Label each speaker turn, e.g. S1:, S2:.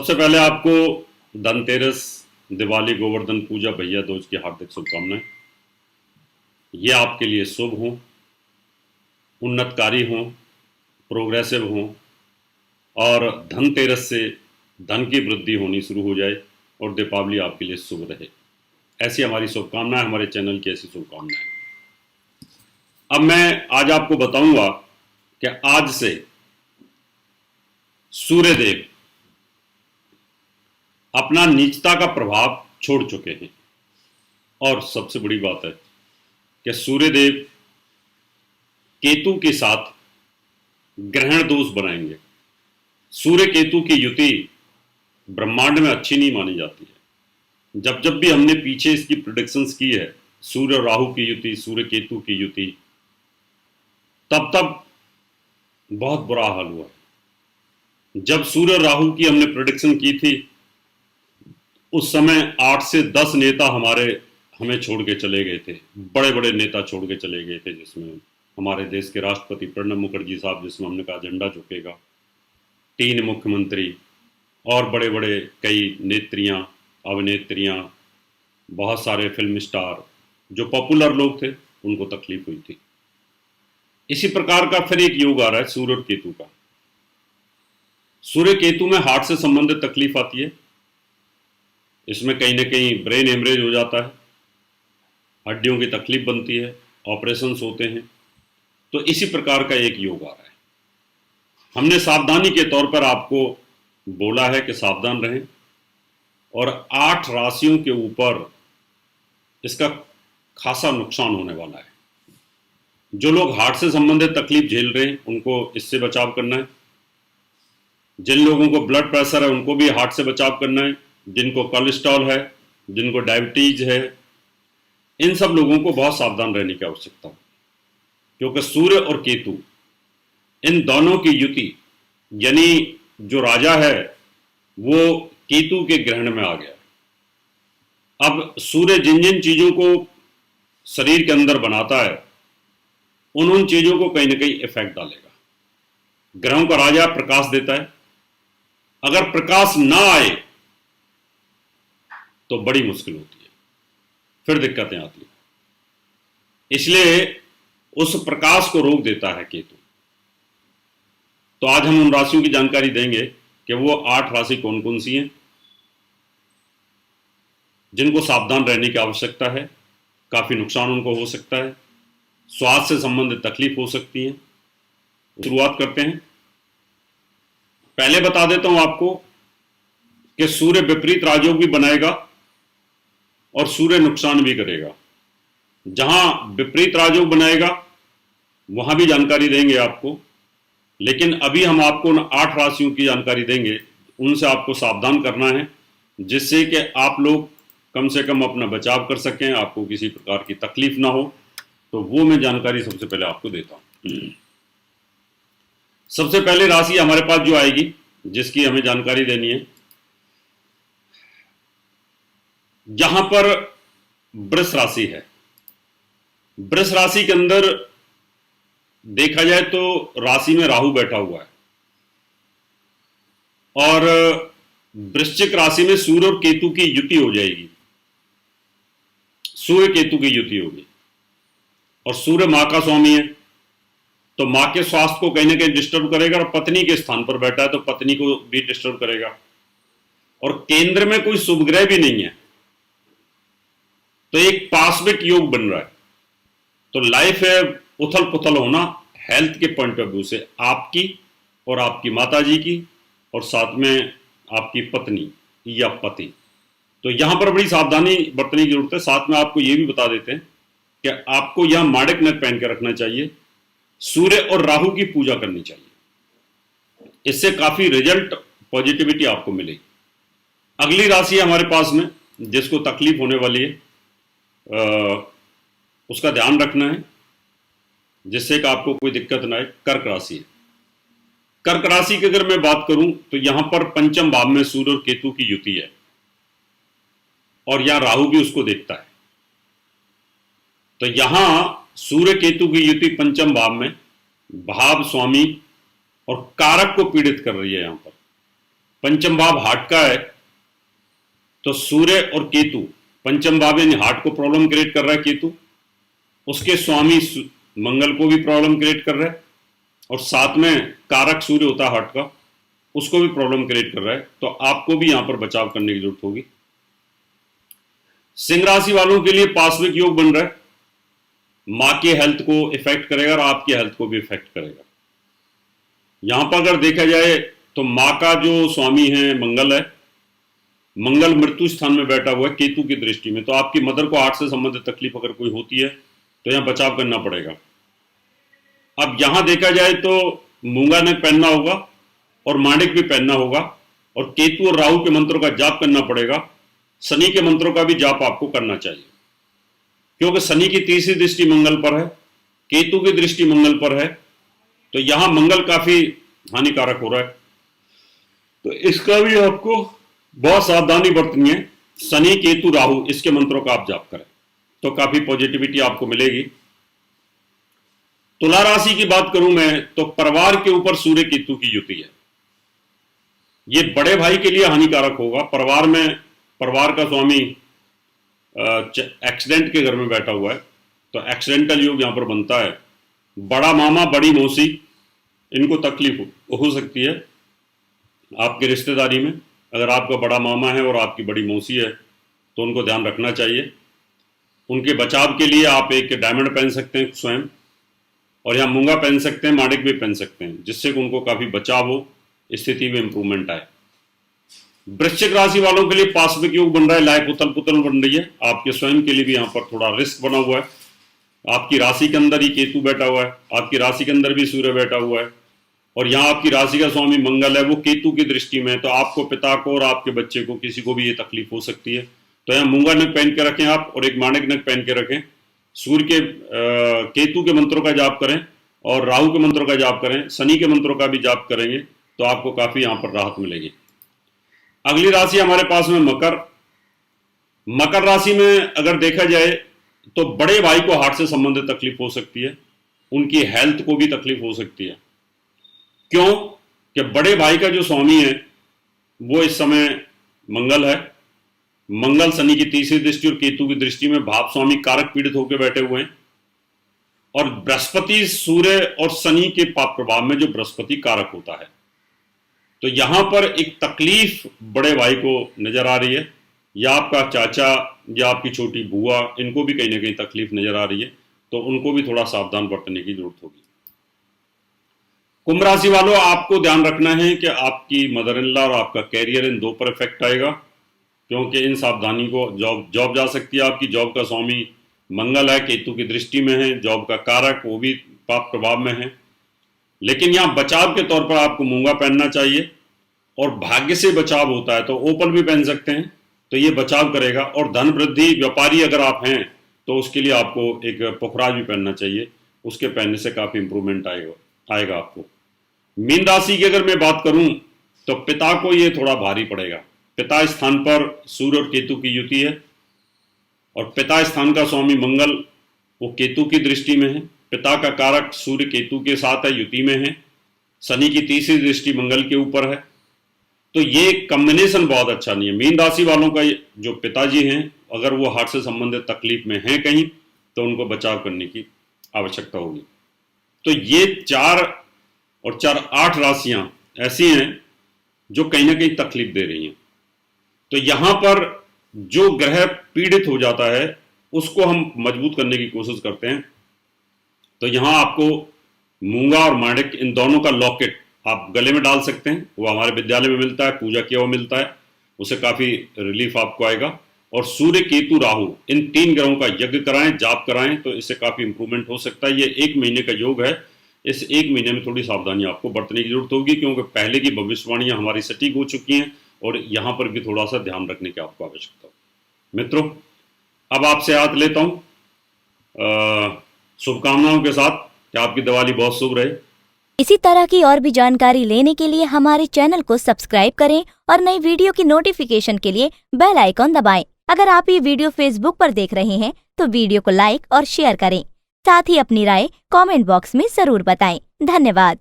S1: सबसे पहले आपको धनतेरस, दिवाली, गोवर्धन पूजा, भैया दूज की हार्दिक शुभकामनाएं। ये आपके लिए शुभ हों, उन्नतकारी हों, प्रोग्रेसिव हों और धनतेरस से धन की वृद्धि होनी शुरू हो जाए और दीपावली आपके लिए शुभ रहे। ऐसी हमारी शुभकामनाएं, हमारे चैनल की ऐसी शुभकामनाएं। अब मैं आज आपको बताऊंगा कि आज से सूर्यदेव अपना नीचता का प्रभाव छोड़ चुके हैं और सबसे बड़ी बात है कि सूर्यदेव केतु के साथ ग्रहण दोष बनाएंगे। सूर्य केतु की युति ब्रह्मांड में अच्छी नहीं मानी जाती है। जब जब भी हमने पीछे इसकी प्रिडिक्शंस की है, सूर्य और राहु की युति, सूर्य केतु की युति, तब तब बहुत बुरा हाल हुआ है। जब सूर्य और राहु की हमने प्रिडिक्शन की थी, उस समय 8 से 10 नेता हमें छोड़ के चले गए थे। बड़े बड़े नेता छोड़ के चले गए थे, जिसमें हमारे देश के राष्ट्रपति प्रणब मुखर्जी साहब, जिसमें हमने कहा झंडा झुकेगा, 3 मुख्यमंत्री और बड़े बड़े कई नेत्रियां, अभिनेत्रियां, बहुत सारे फिल्म स्टार जो पॉपुलर लोग थे, उनको तकलीफ हुई थी। इसी प्रकार का फिर एक योग आ रहा है सूर्य और केतु का। सूर्य केतु में हार्ट से संबंधित तकलीफ आती है। इसमें कहीं ना कहीं ब्रेन हेमरेज हो जाता है, हड्डियों की तकलीफ बनती है, ऑपरेशंस होते हैं। तो इसी प्रकार का एक योग आ रहा है। हमने सावधानी के तौर पर आपको बोला है कि सावधान रहें, और 8 राशियों के ऊपर इसका खासा नुकसान होने वाला है। जो लोग हार्ट से संबंधित तकलीफ झेल रहे हैं, उनको इससे बचाव करना है। जिन लोगों को ब्लड प्रेशर है, उनको भी हार्ट से बचाव करना है। जिनको कोलेस्ट्रॉल है, जिनको डायबिटीज है, इन सब लोगों को बहुत सावधान रहने की आवश्यकता है, क्योंकि सूर्य और केतु, इन दोनों की युति, यानी जो राजा है वो केतु के ग्रहण में आ गया। अब सूर्य जिन जिन चीजों को शरीर के अंदर बनाता है, उन चीजों को कहीं ना कहीं इफेक्ट डालेगा। ग्रहों का राजा प्रकाश देता है। अगर प्रकाश ना आए तो बड़ी मुश्किल होती है, फिर दिक्कतें आती हैं। इसलिए उस प्रकाश को रोक देता है केतु। तो आज हम उन राशियों की जानकारी देंगे कि वो 8 राशि कौन कौन सी हैं, जिनको सावधान रहने की आवश्यकता है। काफी नुकसान उनको हो सकता है, स्वास्थ्य से संबंधित तकलीफ हो सकती है। शुरुआत करते हैं। पहले बता देता हूं आपको कि सूर्य विपरीत राजयोग भी बनाएगा और सूर्य नुकसान भी करेगा। जहां विपरीत राजयोग बनाएगा वहां भी जानकारी देंगे आपको, लेकिन अभी हम आपको उन 8 राशियों की जानकारी देंगे। उनसे आपको सावधान करना है, जिससे कि आप लोग कम से कम अपना बचाव कर सकें, आपको किसी प्रकार की तकलीफ ना हो। तो वो मैं जानकारी सबसे पहले आपको देता हूं। सबसे पहले राशि हमारे पास जो आएगी, जिसकी हमें जानकारी देनी है, जहां पर वृष राशि है। वृष राशि के अंदर देखा जाए तो राशि में राहु बैठा हुआ है, और वृश्चिक राशि में सूर्य और केतु की युति हो जाएगी। सूर्य केतु की युति होगी, और सूर्य मां का स्वामी है, तो मां के स्वास्थ्य को कहीं ना कहीं डिस्टर्ब करेगा, और पत्नी के स्थान पर बैठा है तो पत्नी को भी डिस्टर्ब करेगा। और केंद्र में कोई शुभ ग्रह भी नहीं है, तो एक पासविक योग बन रहा है। तो लाइफ है उथल पुथल होना, हेल्थ के पॉइंट ऑफ व्यू से आपकी और आपकी माताजी की, और साथ में आपकी पत्नी या पति। तो यहां पर बड़ी सावधानी बरतने की जरूरत है। साथ में आपको यह भी बता देते हैं कि आपको यहां माणिक नथ पहन के रखना चाहिए। सूर्य और राहु की पूजा करनी चाहिए, इससे काफी रिजल्ट, पॉजिटिविटी आपको मिलेगी। अगली राशि है हमारे पास में जिसको तकलीफ होने वाली है, उसका ध्यान रखना है, जिससे कि आपको कोई दिक्कत ना आए। कर्क राशि है। कर्क राशि की अगर मैं बात करूं तो यहां पर पंचम भाव में सूर्य और केतु की युति है, और यहां राहु भी उसको देखता है। तो यहां सूर्य केतु की युति पंचम भाव में भाव स्वामी और कारक को पीड़ित कर रही है। यहां पर पंचम भाव हार्ट का है, तो सूर्य और केतु, पंचम भाव यानी हार्ट को प्रॉब्लम क्रिएट कर रहा है केतु, उसके स्वामी मंगल को भी प्रॉब्लम क्रिएट कर रहा है, और साथ में कारक सूर्य होता है हार्ट का, उसको भी प्रॉब्लम क्रिएट कर रहा है। तो आपको भी यहां पर बचाव करने की जरूरत होगी। सिंह राशि वालों के लिए पार्श्विक योग बन रहा है, मां के हेल्थ को इफेक्ट करेगा और आपकी हेल्थ को भी इफेक्ट करेगा। यहां पर अगर देखा जाए तो मां का जो स्वामी है मंगल है, मंगल मृत्यु स्थान में बैठा हुआ है केतु की दृष्टि में, तो आपकी मदर को हार्ट से संबंधित तकलीफ अगर कोई होती है तो यहां बचाव करना पड़ेगा। अब यहां देखा जाए तो मूंगा नग पहनना होगा और माणिक भी पहनना होगा, और केतु और राहु के मंत्रों का जाप करना पड़ेगा। शनि के मंत्रों का भी जाप आपको करना चाहिए, क्योंकि शनि की तीसरी दृष्टि मंगल पर है, केतु की दृष्टि मंगल पर है, तो यहां मंगल काफी हानिकारक हो रहा है। तो इसका भी आपको बहुत सावधानी बरतनी है। शनि केतु राहु इसके मंत्रों का आप जाप करें तो काफी पॉजिटिविटी आपको मिलेगी। तुला राशि की बात करूं मैं तो परिवार के ऊपर सूर्य केतु की युति है, ये बड़े भाई के लिए हानिकारक होगा। परिवार का स्वामी एक्सीडेंट के घर में बैठा हुआ है, तो एक्सीडेंटल योग यहां पर बनता है। बड़ा मामा बड़ी मौसी इनको तकलीफ हो सकती है आपके रिश्तेदारी में। अगर आपका बड़ा मामा है और आपकी बड़ी मौसी है तो उनको ध्यान रखना चाहिए। उनके बचाव के लिए आप एक डायमंड पहन सकते हैं स्वयं, और यहाँ मूंगा पहन सकते हैं, माणिक भी पहन सकते हैं, जिससे कि उनको काफी बचाव हो, स्थिति में इंप्रूवमेंट आए। वृश्चिक राशि वालों के लिए पार्श्विक योग बन रहा है, लाइफ उथल पुथल बन रही है। आपके स्वयं के लिए भी यहाँ पर थोड़ा रिस्क बना हुआ है। आपकी राशि के अंदर ही केतु बैठा हुआ है, आपकी राशि के अंदर भी सूर्य बैठा हुआ है, और यहाँ आपकी राशि का स्वामी मंगल है, वो केतु की दृष्टि में है। तो आपको, पिता को और आपके बच्चे को, किसी को भी ये तकलीफ हो सकती है। तो यहाँ मूंगा नग पहन के रखें आप, और एक माणिक नग पहन के रखें। सूर्य के केतु के मंत्रों का जाप करें और राहु के मंत्रों का जाप करें, शनि के मंत्रों का भी जाप करेंगे तो आपको काफी यहाँ पर राहत मिलेगी। अगली राशि हमारे पास में मकर। मकर राशि में अगर देखा जाए तो बड़े भाई को हार्ट से संबंधित तकलीफ हो सकती है, उनकी हेल्थ को भी तकलीफ हो सकती है। क्यों? कि बड़े भाई का जो स्वामी है वो इस समय मंगल है। मंगल शनि की तीसरी दृष्टि और केतु की दृष्टि में भाव स्वामी कारक पीड़ित होकर बैठे हुए हैं, और बृहस्पति सूर्य और शनि के पाप प्रभाव में जो बृहस्पति कारक होता है, तो यहां पर एक तकलीफ बड़े भाई को नजर आ रही है, या आपका चाचा या आपकी छोटी बुआ, इनको भी कहीं ना कहीं तकलीफ नजर आ रही है, तो उनको भी थोड़ा सावधान बरतने की जरूरत होगी। कुंभ राशि वालों, आपको ध्यान रखना है कि आपकी मदर इन लॉ और आपका कैरियर, इन दो पर इफेक्ट आएगा, क्योंकि इन सावधानी को जॉब जा सकती है। आपकी जॉब का स्वामी मंगल है, केतु की दृष्टि में है, जॉब का कारक वो भी पाप प्रभाव में है। लेकिन यहाँ बचाव के तौर पर आपको मूंगा पहनना चाहिए, और भाग्य से बचाव होता है तो ओपल भी पहन सकते हैं, तो ये बचाव करेगा। और धन वृद्धि, व्यापारी अगर आप हैं तो उसके लिए आपको एक पुखराज भी पहनना चाहिए, उसके पहनने से काफी इंप्रूवमेंट आएगा आपको। मीन राशि की अगर मैं बात करूं तो पिता को ये थोड़ा भारी पड़ेगा। पिता स्थान पर सूर्य और केतु की युति है, और पिता स्थान का स्वामी मंगल वो केतु की दृष्टि में है। पिता का कारक सूर्य केतु के साथ है, युति में है। शनि की तीसरी दृष्टि मंगल के ऊपर है, तो ये कॉम्बिनेशन बहुत अच्छा नहीं है। मीन राशि वालों का जो पिताजी हैं, अगर वो हार्ट से संबंधित तकलीफ में हैं कहीं, तो उनको बचाव करने की आवश्यकता होगी। तो ये 4 और 4 8 राशियां ऐसी हैं जो कहीं ना कहीं तकलीफ दे रही हैं। तो यहां पर जो ग्रह पीड़ित हो जाता है उसको हम मजबूत करने की कोशिश करते हैं। तो यहां आपको मूंगा और माणिक, इन दोनों का लॉकेट आप गले में डाल सकते हैं, वो हमारे विद्यालय में मिलता है, पूजा किया हुआ मिलता है, उससे काफी रिलीफ आपको आएगा। और सूर्य केतु राहु, इन 3 ग्रहों का यज्ञ कराएं, जाप कराएं, तो इससे काफी इंप्रूवमेंट हो सकता है। ये 1 महीने का योग है, इस 1 महीने में थोड़ी सावधानी आपको बरतने की जरूरत होगी, क्योंकि पहले की भविष्यवाणियां हमारी सटीक हो चुकी हैं, और यहाँ पर भी थोड़ा सा ध्यान रखने की आपको आवश्यकता हो। मित्रों, अब आपसे हाथ लेता हूँ शुभकामनाओं के साथ कि आपकी दिवाली बहुत शुभ रहे।
S2: इसी तरह की और भी जानकारी लेने के लिए हमारे चैनल को सब्सक्राइब करें और नई वीडियो की नोटिफिकेशन के लिए बेल आइकॉन दबाएं। अगर आप ये वीडियो फेसबुक पर देख रहे हैं तो वीडियो को लाइक और शेयर करें। साथ ही अपनी राय कमेंट बॉक्स में जरूर बताएं। धन्यवाद।